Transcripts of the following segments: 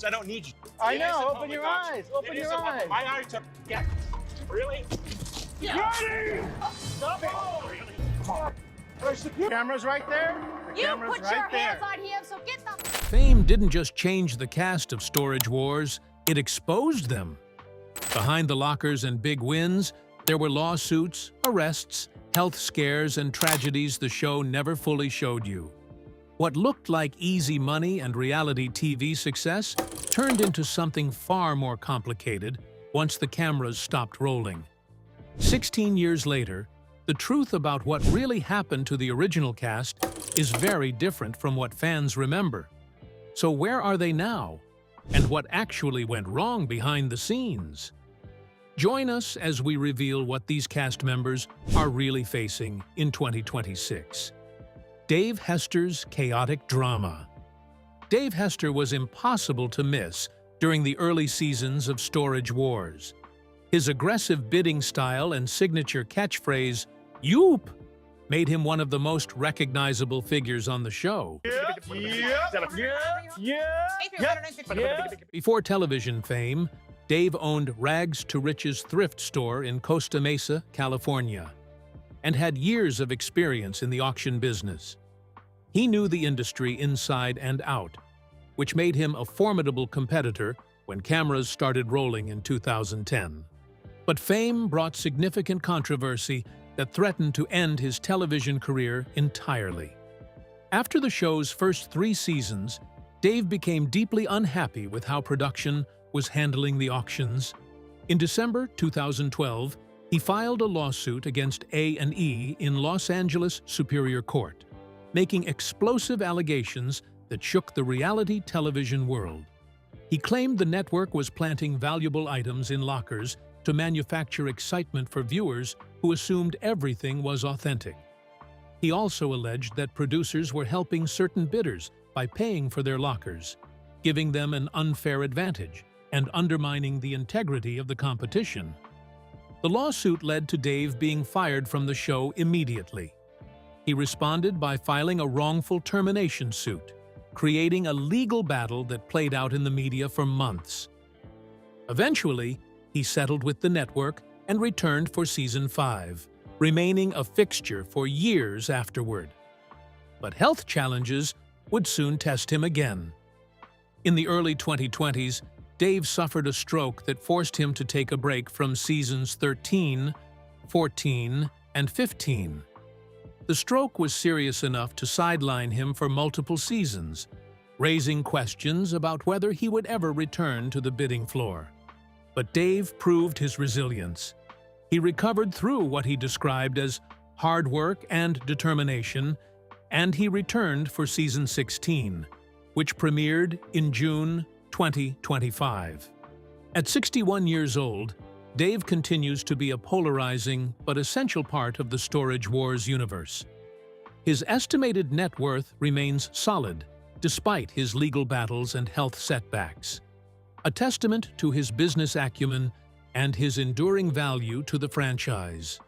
I don't need you. I know. Open your eyes. Open your eyes. My eyes are. Yeah. Really? Yeah. Ready? Stop it. Really? Come on. The camera's right there. The You camera's put right your there. hands on him, so get the... Fame didn't just change the cast of Storage Wars, it exposed them. Behind the lockers and big wins, there were lawsuits, arrests, health scares, and tragedies the show never fully showed you. What looked like easy money and reality TV success turned into something far more complicated once the cameras stopped rolling. 16 years later, the truth about what really happened to the original cast is very different from what fans remember. So where are they now? And what actually went wrong behind the scenes? Join us as we reveal what these cast members are really facing in 2026. Dave Hester's chaotic drama. Dave Hester was impossible to miss during the early seasons of Storage Wars. His aggressive bidding style and signature catchphrase, "Yoop," made him one of the most recognizable figures on the show. Before television fame, Dave owned Rags to Riches thrift store in Costa Mesa, California, and had years of experience in the auction business. He knew the industry inside and out, which made him a formidable competitor when cameras started rolling in 2010. But fame brought significant controversy that threatened to end his television career entirely. After the show's first 3 seasons, Dave became deeply unhappy with how production was handling the auctions. In December 2012, he filed a lawsuit against A&E in Los Angeles Superior Court, making explosive allegations that shook the reality television world. He claimed the network was planting valuable items in lockers to manufacture excitement for viewers who assumed everything was authentic. He also alleged that producers were helping certain bidders by paying for their lockers, giving them an unfair advantage and undermining the integrity of the competition. The lawsuit led to Dave being fired from the show immediately. He responded by filing a wrongful termination suit, creating a legal battle that played out in the media for months. Eventually, he settled with the network and returned for season 5, remaining a fixture for years afterward. But health challenges would soon test him again. In the early 2020s, Dave suffered a stroke that forced him to take a break from seasons 13, 14, and 15. The stroke was serious enough to sideline him for multiple seasons, raising questions about whether he would ever return to the bidding floor. But Dave proved his resilience. He recovered through what he described as hard work and determination, and he returned for season 16, which premiered in June 2025. At 61 years old, Dave continues to be a polarizing but essential part of the Storage Wars universe. His estimated net worth remains solid, despite his legal battles and health setbacks, a testament to his business acumen and his enduring value to the franchise.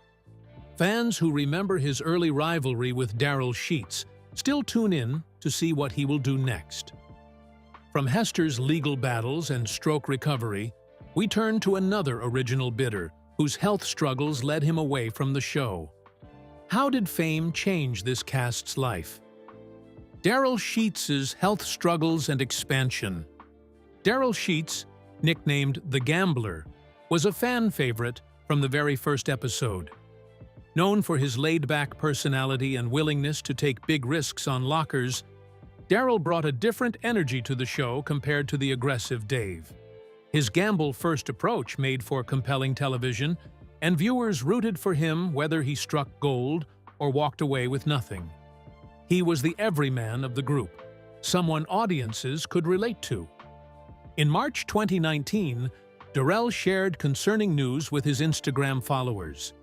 Fans who remember his early rivalry with Daryl Sheets still tune in to see what he will do next. From Hester's legal battles and stroke recovery, we turn to another original bidder whose health struggles led him away from the show. How did fame change this cast's life? Daryl Sheets' health struggles and expansion. Daryl Sheets, nicknamed The Gambler, was a fan favorite from the very first episode. Known for his laid-back personality and willingness to take big risks on lockers, Daryl brought a different energy to the show compared to the aggressive Dave. His gamble-first approach made for compelling television, and viewers rooted for him whether he struck gold or walked away with nothing. He was the everyman of the group, someone audiences could relate to. In March 2019, Daryl shared concerning news with his Instagram followers.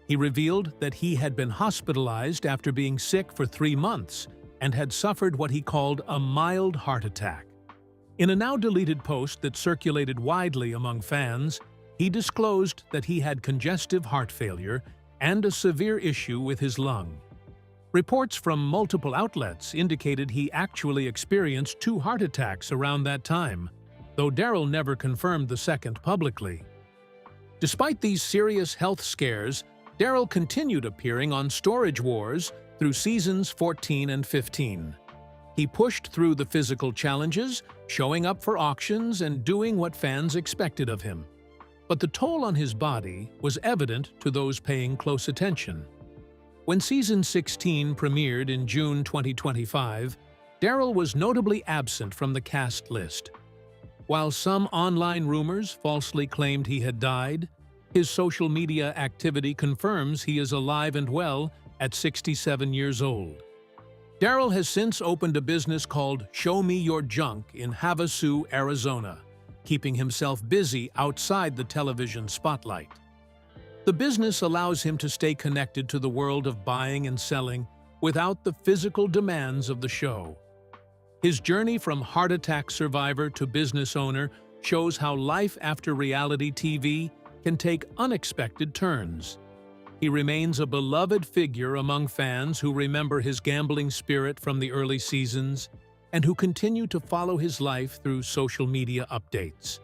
He revealed that he had been hospitalized after being sick for 3 months and had suffered what he called a mild heart attack. In a now-deleted post that circulated widely among fans, he disclosed that he had congestive heart failure and a severe issue with his lung. Reports from multiple outlets indicated he actually experienced 2 heart attacks around that time, though Daryl never confirmed the second publicly. Despite these serious health scares, Daryl continued appearing on Storage Wars through seasons 14 and 15. He pushed through the physical challenges, showing up for auctions and doing what fans expected of him. But the toll on his body was evident to those paying close attention. When season 16 premiered in June 2025, Daryl was notably absent from the cast list. While some online rumors falsely claimed he had died, his social media activity confirms he is alive and well at 67 years old. Daryl has since opened a business called Show Me Your Junk in Havasu, Arizona, keeping himself busy outside the television spotlight. The business allows him to stay connected to the world of buying and selling without the physical demands of the show. His journey from heart attack survivor to business owner shows how life after reality TV can take unexpected turns. He remains a beloved figure among fans who remember his gambling spirit from the early seasons and who continue to follow his life through social media updates.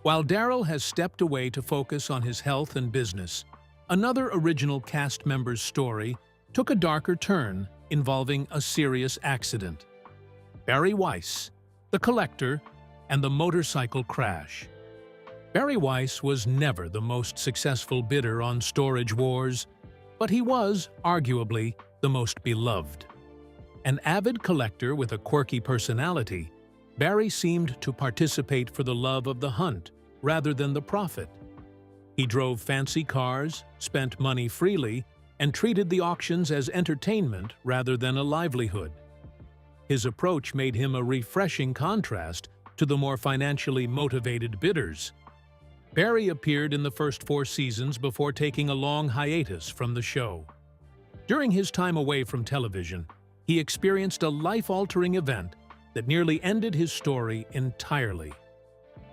While Daryl has stepped away to focus on his health and business, another original cast member's story took a darker turn involving a serious accident. Barry Weiss, the collector, and the motorcycle crash. Barry Weiss was never the most successful bidder on Storage Wars, but he was, arguably, the most beloved. An avid collector with a quirky personality, Barry seemed to participate for the love of the hunt rather than the profit. He drove fancy cars, spent money freely, and treated the auctions as entertainment rather than a livelihood. His approach made him a refreshing contrast to the more financially motivated bidders. Barry appeared in the first 4 seasons before taking a long hiatus from the show. During his time away from television, he experienced a life-altering event that nearly ended his story entirely.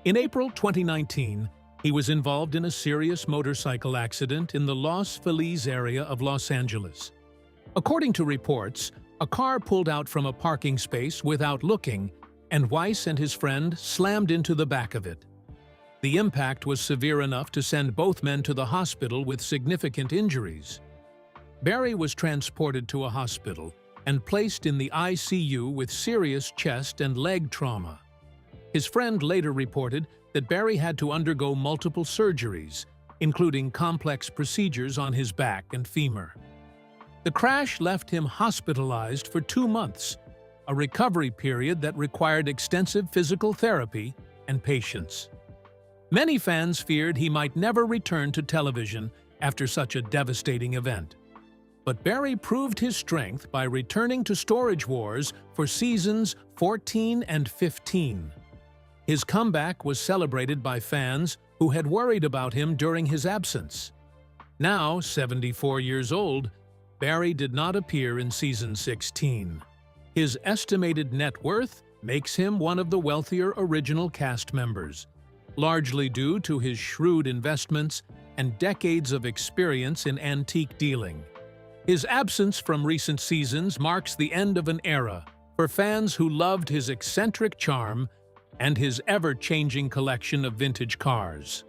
In April 2019, he was involved in a serious motorcycle accident in the Los Feliz area of Los Angeles. According to reports, a car pulled out from a parking space without looking, and Weiss and his friend slammed into the back of it. The impact was severe enough to send both men to the hospital with significant injuries. Barry was transported to a hospital and placed in the ICU with serious chest and leg trauma. His friend later reported that Barry had to undergo multiple surgeries, including complex procedures on his back and femur. The crash left him hospitalized for 2 months, a recovery period that required extensive physical therapy and patience. Many fans feared he might never return to television after such a devastating event. But Barry proved his strength by returning to Storage Wars for seasons 14 and 15. His comeback was celebrated by fans who had worried about him during his absence. Now, 74 years old, Barry did not appear in season 16. His estimated net worth makes him one of the wealthier original cast members, largely due to his shrewd investments and decades of experience in antique dealing. His absence from recent seasons marks the end of an era for fans who loved his eccentric charm and his ever-changing collection of vintage cars.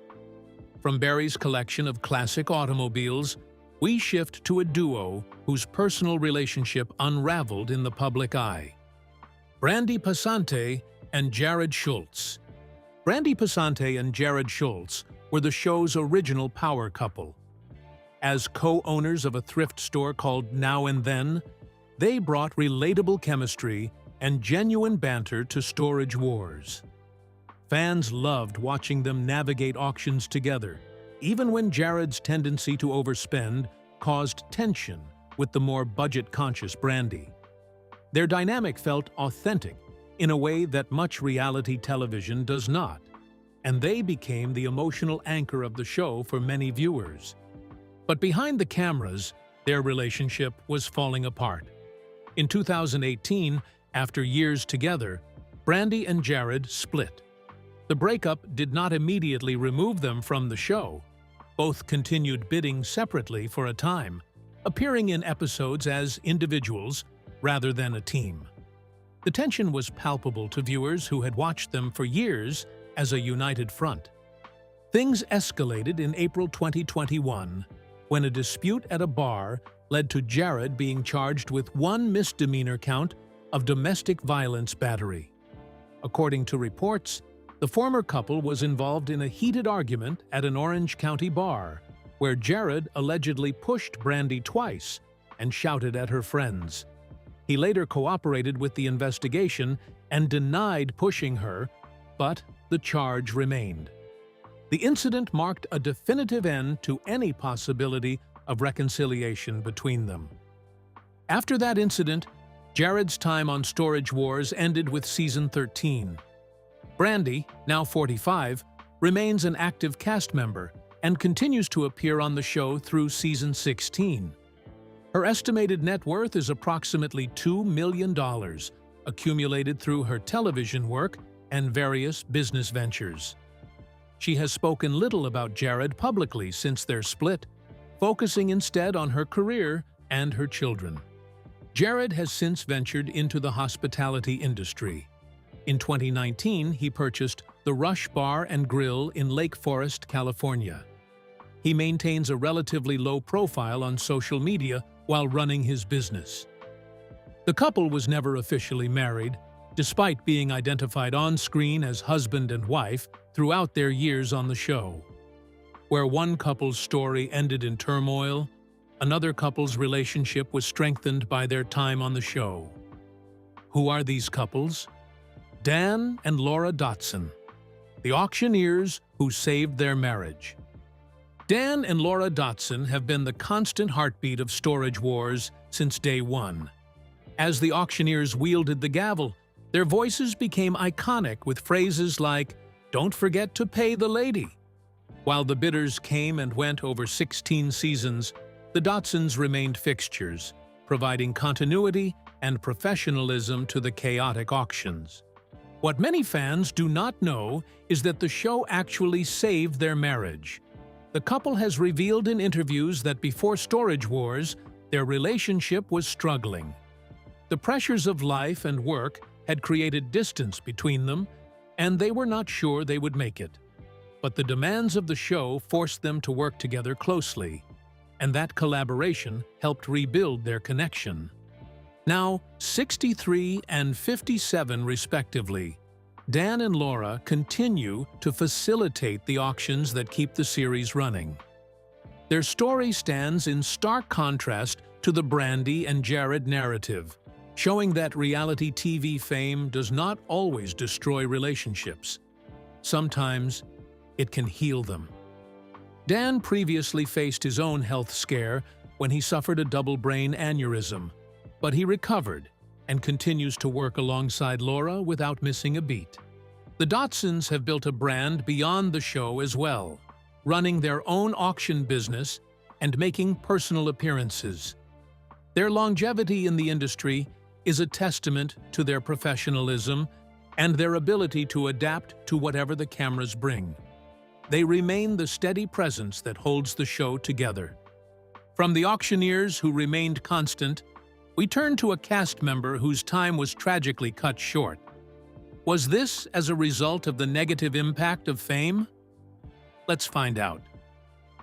From Barry's collection of classic automobiles, we shift to a duo whose personal relationship unraveled in the public eye. Brandi Passante and Jared Schultz. Brandi Passante and Jared Schultz were the show's original power couple. As co-owners of a thrift store called Now and Then, they brought relatable chemistry and genuine banter to Storage Wars. Fans loved watching them navigate auctions together, even when Jared's tendency to overspend caused tension with the more budget-conscious Brandi. Their dynamic felt authentic in a way that much reality television does not, and they became the emotional anchor of the show for many viewers. But behind the cameras, their relationship was falling apart. In 2018, after years together, Brandi and Jared split. The breakup did not immediately remove them from the show. Both continued bidding separately for a time, appearing in episodes as individuals rather than a team. The tension was palpable to viewers who had watched them for years as a united front. Things escalated in April 2021 when a dispute at a bar led to Jared being charged with one misdemeanor count of domestic violence battery. According to reports, the former couple was involved in a heated argument at an Orange County bar, where Jared allegedly pushed Brandi twice and shouted at her friends. He later cooperated with the investigation and denied pushing her, but the charge remained. The incident marked a definitive end to any possibility of reconciliation between them. After that incident, Jared's time on Storage Wars ended with season 13. Brandi, now 45, remains an active cast member and continues to appear on the show through season 16. Her estimated net worth is approximately $2 million, accumulated through her television work and various business ventures. She has spoken little about Jared publicly since their split, focusing instead on her career and her children. Jared has since ventured into the hospitality industry. In 2019, he purchased the Rush Bar and Grill in Lake Forest, California. He maintains a relatively low profile on social media while running his business. The couple was never officially married, despite being identified on-screen as husband and wife throughout their years on the show. Where one couple's story ended in turmoil, another couple's relationship was strengthened by their time on the show. Who are these couples? Dan and Laura Dodson, the auctioneers who saved their marriage. Dan and Laura Dodson have been the constant heartbeat of Storage Wars since day one. As the auctioneers wielded the gavel, their voices became iconic with phrases like, "Don't forget to pay the lady." While the bidders came and went over 16 seasons, the Dodsons remained fixtures, providing continuity and professionalism to the chaotic auctions. What many fans do not know is that the show actually saved their marriage. The couple has revealed in interviews that before Storage Wars, their relationship was struggling. The pressures of life and work had created distance between them, and they were not sure they would make it. But the demands of the show forced them to work together closely, and that collaboration helped rebuild their connection. Now, 63 and 57 respectively, Dan and Laura continue to facilitate the auctions that keep the series running. Their story stands in stark contrast to the Brandi and Jared narrative, showing that reality TV fame does not always destroy relationships. Sometimes, it can heal them. Dan previously faced his own health scare when he suffered a double brain aneurysm, but he recovered and continues to work alongside Laura without missing a beat. The Dodsons have built a brand beyond the show as well, running their own auction business and making personal appearances. Their longevity in the industry is a testament to their professionalism and their ability to adapt to whatever the cameras bring. They remain the steady presence that holds the show together. From the auctioneers who remained constant, we turn to a cast member whose time was tragically cut short. Was this as a result of the negative impact of fame? Let's find out.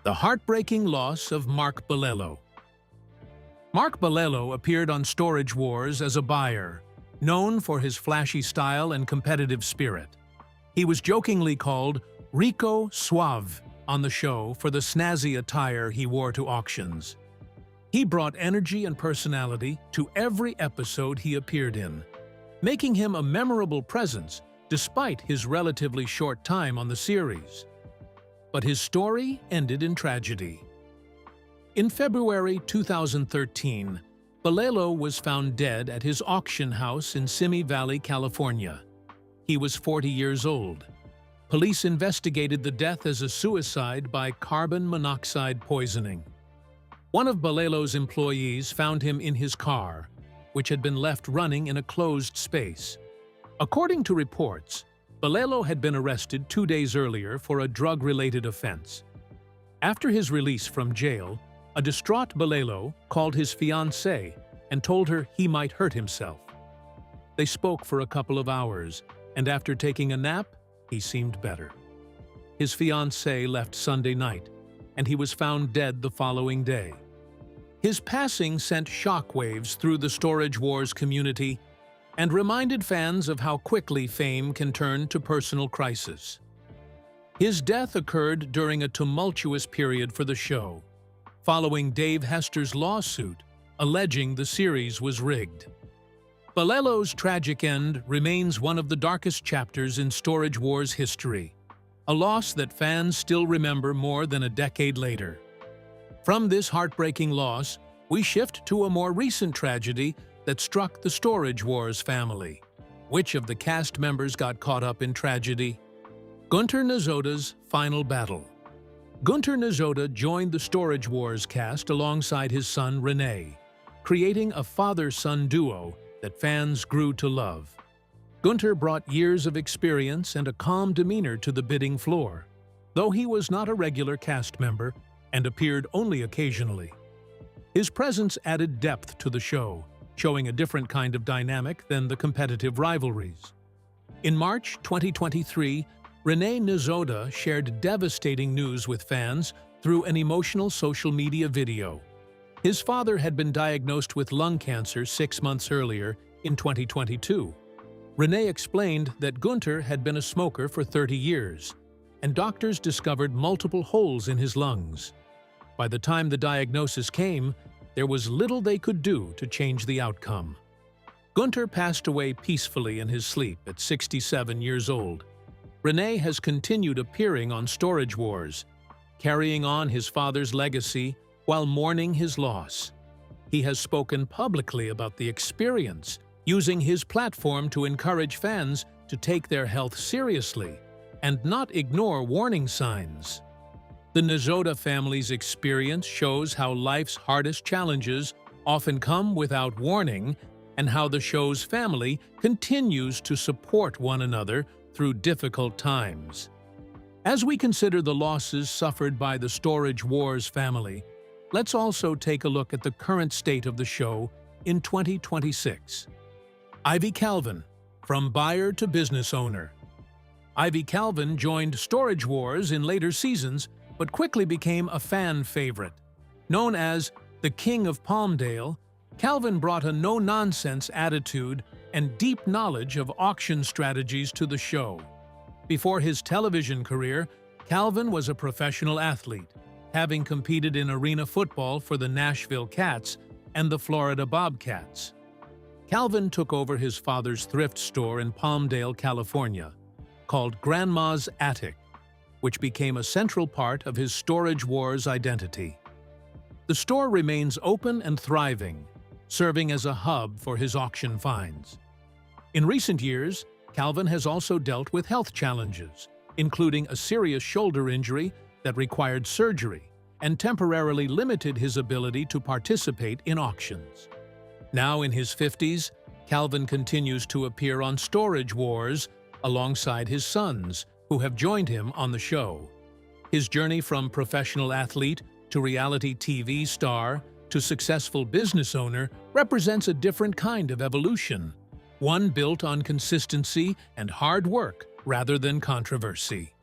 The heartbreaking loss of Mark Balelo. Mark Balelo appeared on Storage Wars as a buyer, known for his flashy style and competitive spirit. He was jokingly called Rico Suave on the show for the snazzy attire he wore to auctions. He brought energy and personality to every episode he appeared in, making him a memorable presence despite his relatively short time on the series. But his story ended in tragedy. In February 2013, Balelo was found dead at his auction house in Simi Valley, California. He was 40 years old. Police investigated the death as a suicide by carbon monoxide poisoning. One of Balelo's employees found him in his car, which had been left running in a closed space. According to reports, Balelo had been arrested 2 days earlier for a drug-related offense. After his release from jail, a distraught Balelo called his fiancée and told her he might hurt himself. They spoke for a couple of hours, and after taking a nap, he seemed better. His fiancée left Sunday night, and he was found dead the following day. His passing sent shockwaves through the Storage Wars community and reminded fans of how quickly fame can turn to personal crisis. His death occurred during a tumultuous period for the show, following Dave Hester's lawsuit alleging the series was rigged. Balelo's tragic end remains one of the darkest chapters in Storage Wars history, a loss that fans still remember more than a decade later. From this heartbreaking loss, we shift to a more recent tragedy that struck the Storage Wars family. Which of the cast members got caught up in tragedy? Gunter Nezhoda's final battle. Gunter Nezhoda joined the Storage Wars cast alongside his son Rene, creating a father-son duo that fans grew to love. Gunter brought years of experience and a calm demeanor to the bidding floor, though he was not a regular cast member and appeared only occasionally. His presence added depth to the show, showing a different kind of dynamic than the competitive rivalries. In March 2023, Rene Nezhoda shared devastating news with fans through an emotional social media video. His father had been diagnosed with lung cancer 6 months earlier, in 2022. Rene explained that Gunter had been a smoker for 30 years, and doctors discovered multiple holes in his lungs. By the time the diagnosis came, there was little they could do to change the outcome. Gunter passed away peacefully in his sleep at 67 years old. Rene has continued appearing on Storage Wars, carrying on his father's legacy while mourning his loss. He has spoken publicly about the experience, using his platform to encourage fans to take their health seriously and not ignore warning signs. The Nezhoda family's experience shows how life's hardest challenges often come without warning and how the show's family continues to support one another through difficult times. As we consider the losses suffered by the Storage Wars family, let's also take a look at the current state of the show in 2026. Ivy Calvin, from buyer to business owner. Ivy Calvin joined Storage Wars in later seasons, but quickly became a fan favorite. Known as the King of Palmdale, Calvin brought a no-nonsense attitude and deep knowledge of auction strategies to the show. Before his television career, Calvin was a professional athlete, having competed in arena football for the Nashville Cats and the Florida Bobcats. Calvin took over his father's thrift store in Palmdale, California, called Grandma's Attic, which became a central part of his Storage Wars identity. The store remains open and thriving, serving as a hub for his auction finds. In recent years, Calvin has also dealt with health challenges, including a serious shoulder injury that required surgery and temporarily limited his ability to participate in auctions. Now in his 50s, Calvin continues to appear on Storage Wars alongside his sons, who have joined him on the show. His journey from professional athlete to reality TV star to successful business owner represents a different kind of evolution, one built on consistency and hard work rather than controversy.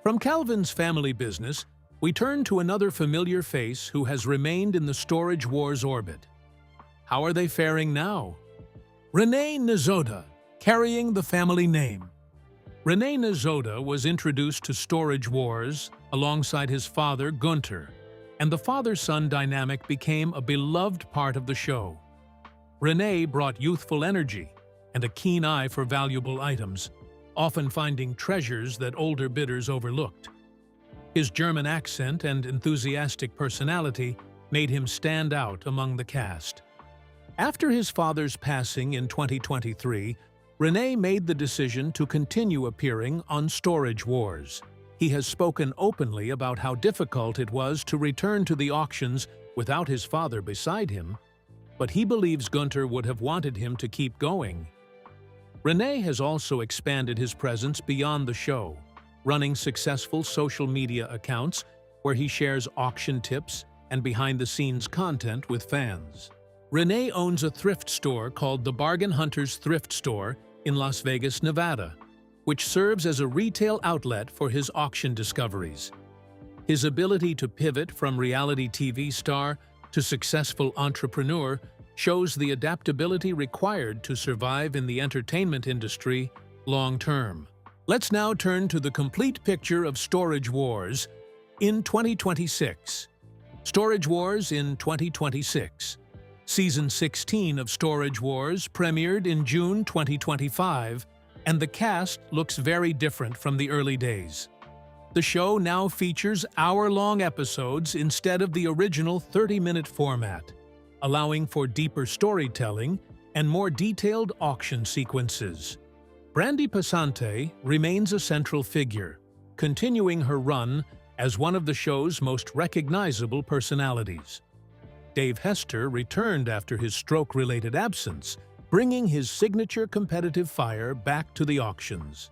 From Calvin's family business, we turn to another familiar face who has remained in the Storage Wars orbit. How are they faring now? Rene Nezhoda, carrying the family name. Rene Nezhoda was introduced to Storage Wars alongside his father, Gunter, and the father-son dynamic became a beloved part of the show. Rene brought youthful energy and a keen eye for valuable items, often finding treasures that older bidders overlooked. His German accent and enthusiastic personality made him stand out among the cast. After his father's passing in 2023, Rene made the decision to continue appearing on Storage Wars. He has spoken openly about how difficult it was to return to the auctions without his father beside him, but he believes Gunter would have wanted him to keep going. Rene has also expanded his presence beyond the show, running successful social media accounts where he shares auction tips and behind-the-scenes content with fans. Rene owns a thrift store called the Bargain Hunters Thrift Store in Las Vegas, Nevada, which serves as a retail outlet for his auction discoveries. His ability to pivot from reality TV star to successful entrepreneur shows the adaptability required to survive in the entertainment industry long-term. Let's now turn to the complete picture of Storage Wars in 2026. Storage Wars in 2026. Season 16 of Storage Wars premiered in June 2025, and the cast looks very different from the early days. The show now features hour-long episodes instead of the original 30-minute format, allowing for deeper storytelling and more detailed auction sequences. Brandi Passante remains a central figure, continuing her run as one of the show's most recognizable personalities. Dave Hester returned after his stroke-related absence, bringing his signature competitive fire back to the auctions.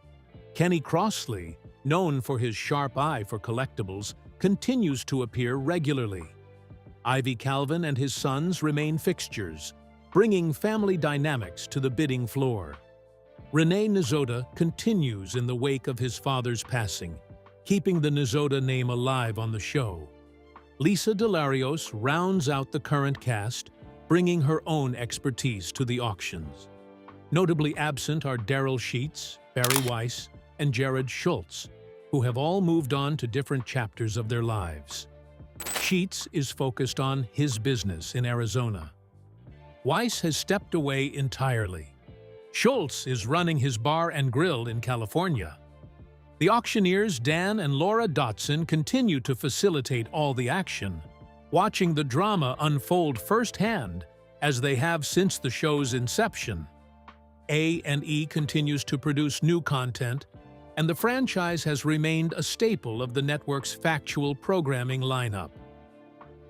Kenny Crossley, known for his sharp eye for collectibles, continues to appear regularly. Ivy Calvin and his sons remain fixtures, bringing family dynamics to the bidding floor. Rene Nezhoda continues in the wake of his father's passing, keeping the Nezhoda name alive on the show. Lisa Delarios rounds out the current cast, bringing her own expertise to the auctions. Notably absent are Daryl Sheets, Barry Weiss, and Jared Schultz, who have all moved on to different chapters of their lives. Sheets is focused on his business in Arizona. Weiss has stepped away entirely. Schultz is running his bar and grill in California. The auctioneers Dan and Laura Dodson continue to facilitate all the action, watching the drama unfold firsthand as they have since the show's inception. A&E continues to produce new content, and the franchise has remained a staple of the network's factual programming lineup.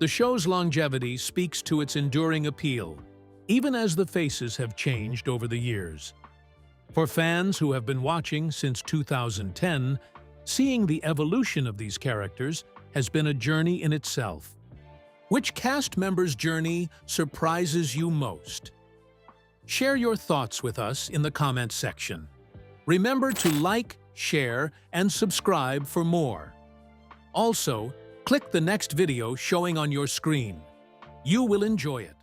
The show's longevity speaks to its enduring appeal, even as the faces have changed over the years. For fans who have been watching since 2010, seeing the evolution of these characters has been a journey in itself. Which cast member's journey surprises you most? Share your thoughts with us in the comments section. Remember to like, share, and subscribe for more. Also, click the next video showing on your screen. You will enjoy it.